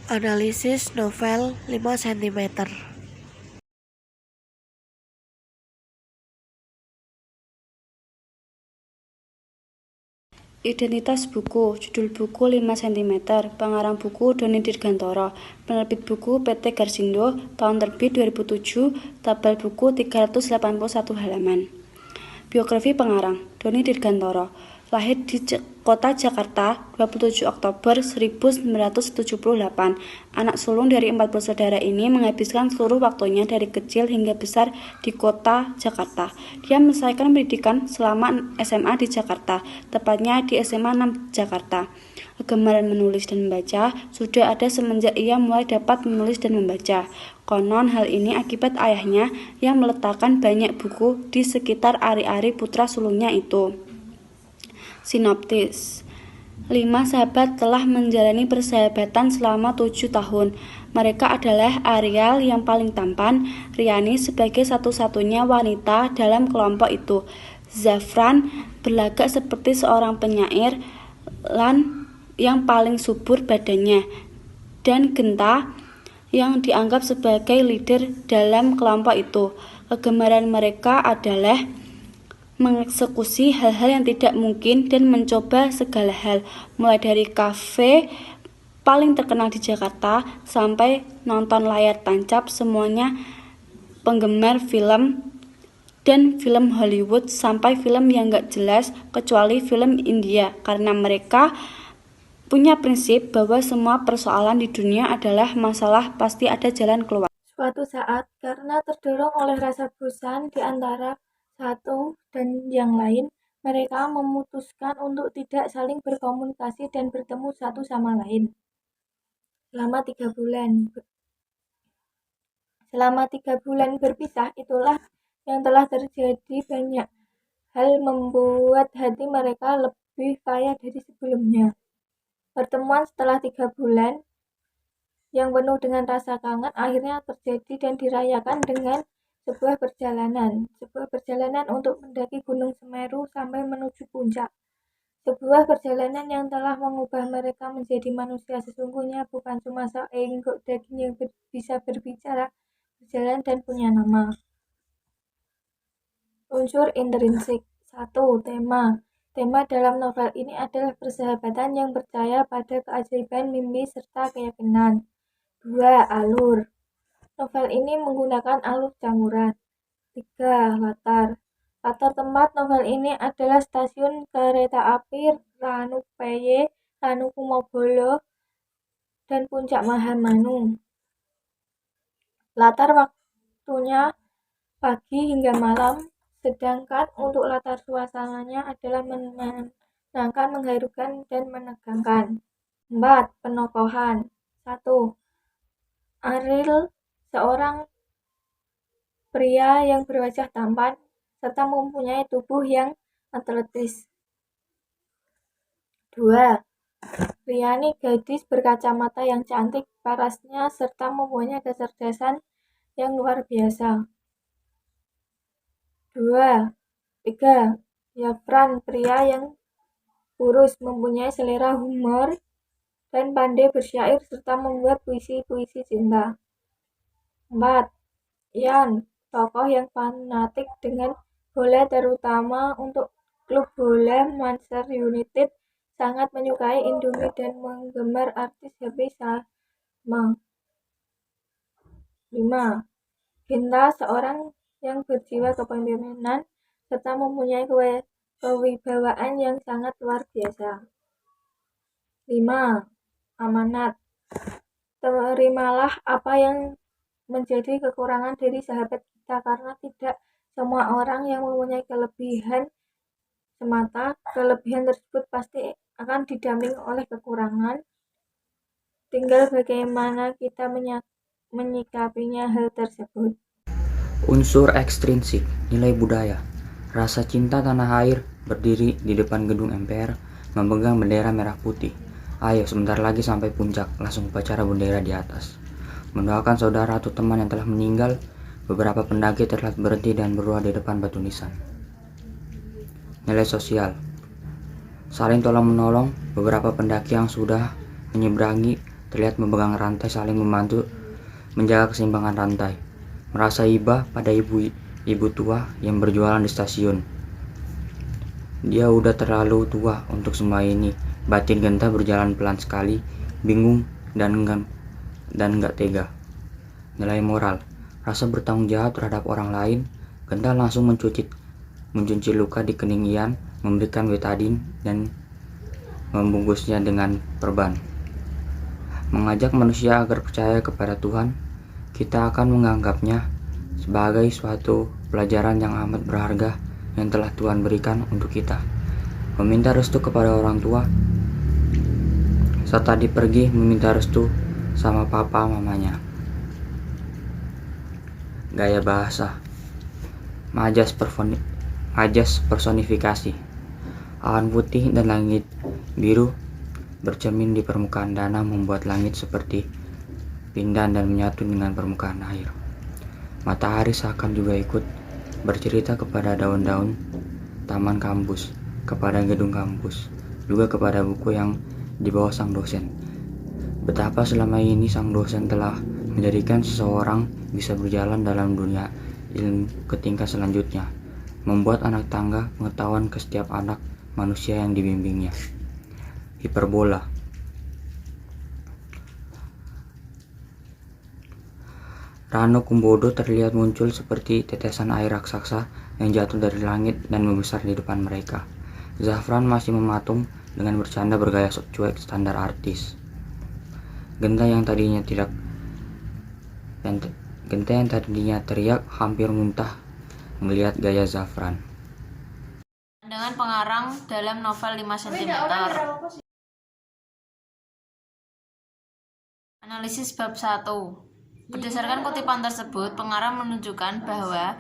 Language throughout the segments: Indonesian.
Analisis novel 5 cm. Identitas buku, judul buku 5 cm, pengarang buku Doni Dirgantoro, penerbit buku PT Garsindo, tahun terbit 2007, tabel buku 381 halaman. Biografi pengarang, Doni Dirgantoro, lahir di kota Jakarta 27 Oktober 1978. Anak sulung dari 4 bersaudara ini menghabiskan seluruh waktunya dari kecil hingga besar di kota Jakarta. Dia menyelesaikan pendidikan selama SMA di Jakarta, tepatnya di SMA 6 Jakarta. Kegemaran menulis dan membaca sudah ada semenjak ia mulai dapat menulis dan membaca. Konon hal ini akibat ayahnya yang meletakkan banyak buku di sekitar ari-ari putra sulungnya itu. Sinopsis. 5 sahabat telah menjalani persahabatan selama 7 tahun. Mereka adalah Ariel yang paling tampan, Riani sebagai satu-satunya wanita dalam kelompok itu, Zafran berlagak seperti seorang penyair, Lan yang paling subur badannya, dan Genta yang dianggap sebagai leader dalam kelompok itu. Kegemaran mereka adalah mengeksekusi hal-hal yang tidak mungkin dan mencoba segala hal, mulai dari kafe paling terkenal di Jakarta sampai nonton layar tancap. Semuanya penggemar film dan film Hollywood sampai film yang gak jelas kecuali film India, karena mereka punya prinsip bahwa semua persoalan di dunia adalah masalah, pasti ada jalan keluar. Suatu saat, karena terdorong oleh rasa bosan di antara satu dan yang lain, mereka memutuskan untuk tidak saling berkomunikasi dan bertemu satu sama lain. Selama 3 bulan berpisah, itulah yang telah terjadi. Banyak hal membuat hati mereka lebih kaya dari sebelumnya. Pertemuan setelah 3 bulan yang penuh dengan rasa kangen akhirnya terjadi dan dirayakan dengan sebuah perjalanan untuk mendaki Gunung Semeru sampai menuju puncak. Sebuah perjalanan yang telah mengubah mereka menjadi manusia sesungguhnya, bukan cuma seonggok daging yang bisa berbicara, berjalan, dan punya nama. Unsur intrinsik. 1. Tema dalam novel ini adalah persahabatan yang percaya pada keajaiban mimpi serta keyakinan. 2. Alur. Novel ini menggunakan alur campuran. 3. Latar tempat novel ini adalah stasiun kereta api Ranupeye, Ranukumobolo, dan Puncak Mahamanu. Latar waktunya pagi hingga malam, sedangkan untuk latar suasananya adalah menenangkan, mengharukan, dan menegangkan. 4. Penokohan. 1. Ariel, seorang pria yang berwajah tampan serta mempunyai tubuh yang atletis. 2. Riani, gadis berkacamata yang cantik, parasnya serta mempunyai kecerdasan yang luar biasa. 3. Yafran, pria yang kurus, mempunyai selera humor dan pandai bersyair serta membuat puisi-puisi cinta. 4. Ian, tokoh yang fanatik dengan bola, terutama untuk klub bola Manchester United, sangat menyukai Indomie dan menggemar artis Happy Salma. 5. Genta, seorang yang berjiwa kepemimpinan serta mempunyai kewibawaan yang sangat luar biasa. 5. Amanat. Terimalah apa yang menjadi kekurangan dari sahabat kita, karena tidak semua orang yang mempunyai kelebihan semata. Kelebihan tersebut pasti akan didampingi oleh kekurangan. Tinggal bagaimana kita menyikapinya hal tersebut. Unsur ekstrinsik, nilai budaya. Rasa cinta tanah air, berdiri di depan gedung MPR, memegang bendera merah putih. Ayo sebentar lagi sampai puncak, langsung upacara bendera di atas. Mendoakan saudara atau teman yang telah meninggal. Beberapa pendaki terlihat berhenti dan berdoa di depan batu nisan. Nilai sosial. Saling tolong menolong. Beberapa pendaki yang sudah menyeberangi terlihat memegang rantai saling membantu menjaga keseimbangan rantai. Merasa iba pada ibu tua yang berjualan di stasiun. Dia udah terlalu tua untuk semua ini. Batin Genta berjalan pelan sekali, bingung dan enggak tega. Nilai moral, rasa bertanggung jawab terhadap orang lain. Genta langsung mencuci luka di kening Ian, memberikan betadine dan membungkusnya dengan perban. Mengajak manusia agar percaya kepada Tuhan, kita akan menganggapnya sebagai suatu pelajaran yang amat berharga yang telah Tuhan berikan untuk kita. Meminta restu kepada orang tua, saat tadi pergi meminta restu sama papa mamanya. Gaya bahasa, majas personifikasi. Awan putih dan langit biru bercermin di permukaan danau membuat langit seperti pindah dan menyatu dengan permukaan air. Matahari seakan juga ikut bercerita kepada daun-daun taman kampus, kepada gedung kampus, juga kepada buku yang dibawa sang dosen. Betapa selama ini sang dosen telah menjadikan seseorang bisa berjalan dalam dunia ilmu ke tingkat selanjutnya, membuat anak tangga pengetahuan ke setiap anak manusia yang dibimbingnya. Hiperbola. Rano Kumbodo terlihat muncul seperti tetesan air raksasa yang jatuh dari langit dan membesar di depan mereka. Zafran masih mematung dengan bercanda bergaya sok cuek standar artis. Genta yang tadinya teriak hampir muntah melihat gaya Zafran. Pandangan pengarang dalam novel 5 cm. Analisis bab 1. Berdasarkan kutipan tersebut, pengarang menunjukkan bahwa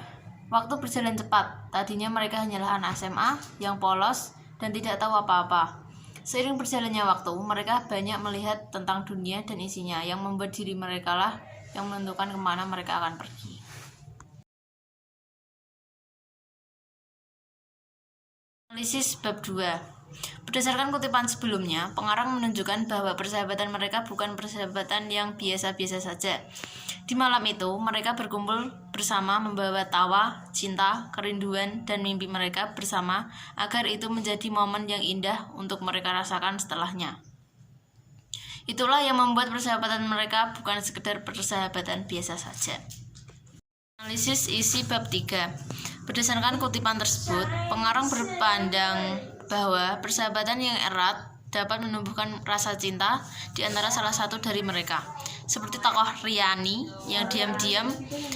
waktu berjalan cepat. Tadinya mereka hanyalah anak SMA yang polos dan tidak tahu apa-apa. Seiring berjalannya waktu, mereka banyak melihat tentang dunia dan isinya yang membuat diri mereka lah yang menentukan kemana mereka akan pergi. Analisis bab 2. Berdasarkan kutipan sebelumnya, pengarang menunjukkan bahwa persahabatan mereka bukan persahabatan yang biasa-biasa saja. Di malam itu, mereka berkumpul bersama membawa tawa, cinta, kerinduan, dan mimpi mereka bersama agar itu menjadi momen yang indah untuk mereka rasakan setelahnya. Itulah yang membuat persahabatan mereka bukan sekedar persahabatan biasa saja. Analisis isi bab 3. Berdasarkan kutipan tersebut, pengarang berpandang bahwa persahabatan yang erat dapat menumbuhkan rasa cinta di antara salah satu dari mereka. Seperti tokoh Riani yang diam-diam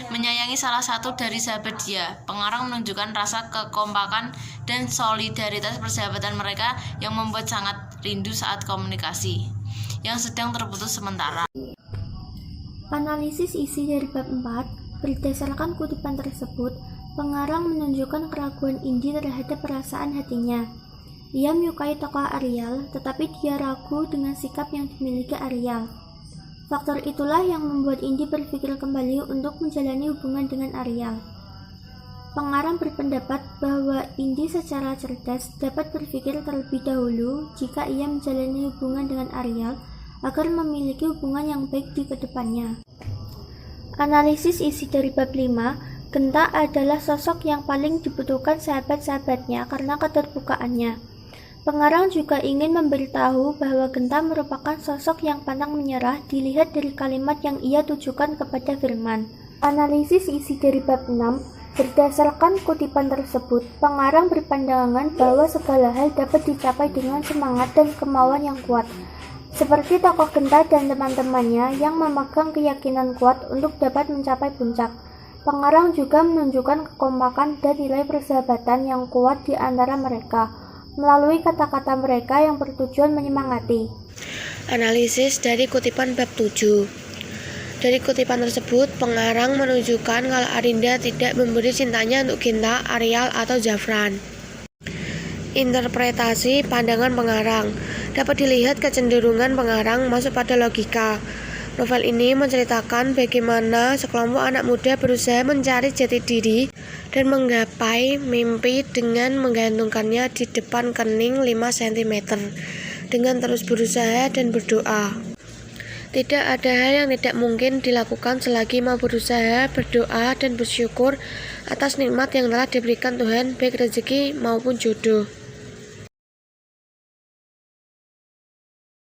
menyayangi salah satu dari sahabat dia. Pengarang menunjukkan rasa kekompakan dan solidaritas persahabatan mereka yang membuat sangat rindu saat komunikasi yang sedang terputus sementara. Analisis isi dari bab 4. Berdasarkan kutipan tersebut, pengarang menunjukkan keraguan Indi terhadap perasaan hatinya. Ia menyukai tokoh Ariel, tetapi dia ragu dengan sikap yang dimiliki Ariel. Faktor itulah yang membuat Indi berpikir kembali untuk menjalani hubungan dengan Ariel. Pengarang berpendapat bahwa Indi secara cerdas dapat berpikir terlebih dahulu jika ia menjalani hubungan dengan Ariel agar memiliki hubungan yang baik di kedepannya. Analisis isi dari bab 5. Genta adalah sosok yang paling dibutuhkan sahabat-sahabatnya karena keterbukaannya. Pengarang juga ingin memberitahu bahwa Genta merupakan sosok yang pantang menyerah dilihat dari kalimat yang ia tujukan kepada Firman. Analisis isi dari bab 6. Berdasarkan kutipan tersebut, pengarang berpandangan bahwa segala hal dapat dicapai dengan semangat dan kemauan yang kuat. Seperti tokoh Genta dan teman-temannya yang memegang keyakinan kuat untuk dapat mencapai puncak. Pengarang juga menunjukkan kekompakan dan nilai persahabatan yang kuat di antara mereka melalui kata-kata mereka yang bertujuan menyemangati. Analisis dari kutipan bab 7. Dari kutipan tersebut, pengarang menunjukkan kalau Arinda tidak memberi cintanya untuk Genta, Ariel, atau Zafran. Interpretasi pandangan pengarang. Dapat dilihat kecenderungan pengarang masuk pada logika. Novel ini menceritakan bagaimana sekelompok anak muda berusaha mencari jati diri dan menggapai mimpi dengan menggantungkannya di depan kening 5 cm dengan terus berusaha dan berdoa. Tidak ada hal yang tidak mungkin dilakukan selagi mau berusaha, berdoa, dan bersyukur atas nikmat yang telah diberikan Tuhan, baik rezeki maupun jodoh.